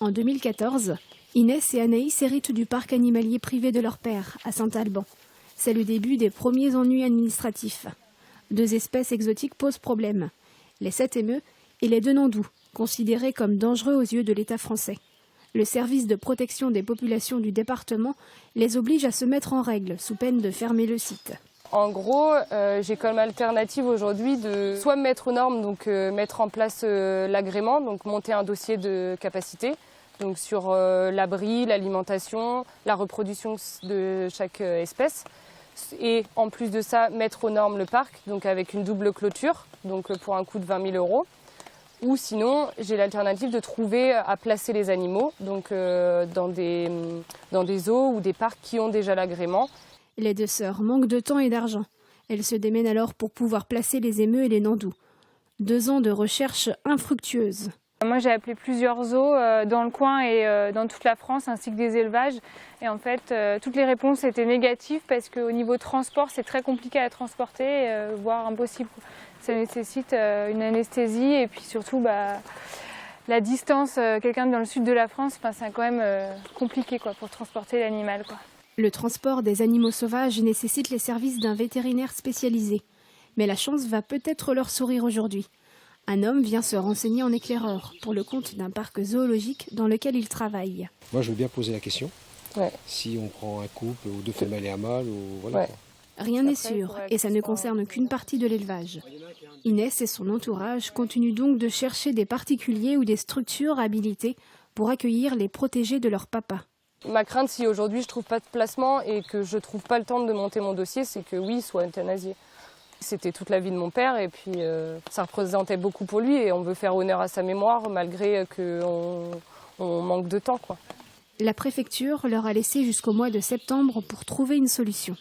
En 2014, Inès et Anaïs héritent du parc animalier privé de leur père, à Saint-Alban. C'est le début des premiers ennuis administratifs. 2 espèces exotiques posent problème, les 7 émeus et les 2 nandous, considérés comme dangereux aux yeux de l'État français. Le service de protection des populations du département les oblige à se mettre en règle, sous peine de fermer le site. En gros, j'ai comme alternative aujourd'hui de soit me mettre aux normes, donc mettre en place l'agrément, donc monter un dossier de capacité, donc sur l'abri, l'alimentation, la reproduction de chaque espèce. Et en plus de ça, mettre aux normes le parc, donc avec une double clôture, donc pour un coût de 20 000 €. Ou sinon, j'ai l'alternative de trouver à placer les animaux, donc dans des zoos ou des parcs qui ont déjà l'agrément. Les 2 sœurs manquent de temps et d'argent. Elles se démènent alors pour pouvoir placer les émeus et les nandous. 2 ans de recherche infructueuse. Moi, j'ai appelé plusieurs zoos dans le coin et dans toute la France, ainsi que des élevages. Et en fait, toutes les réponses étaient négatives parce qu'au niveau transport, c'est très compliqué à transporter, voire impossible. Ça nécessite une anesthésie et puis surtout la distance. Quelqu'un dans le sud de la France, c'est quand même compliqué pour transporter l'animal. Le transport des animaux sauvages nécessite les services d'un vétérinaire spécialisé. Mais la chance va peut-être leur sourire aujourd'hui. Un homme vient se renseigner en éclaireur pour le compte d'un parc zoologique dans lequel il travaille. Moi, je veux bien poser la question. Ouais. Si on prend un couple ou 2 femelles et un mâle, ou voilà. Ouais. Rien n'est sûr et ça ne concerne qu'une partie de l'élevage. Inès et son entourage continuent donc de chercher des particuliers ou des structures habilitées pour accueillir les protégés de leur papa. Ma crainte, si aujourd'hui je trouve pas de placement et que je trouve pas le temps de monter mon dossier, c'est que oui, il soit euthanasié. C'était toute la vie de mon père et puis ça représentait beaucoup pour lui et on veut faire honneur à sa mémoire malgré qu'on manque de temps. La préfecture leur a laissé jusqu'au mois de septembre pour trouver une solution.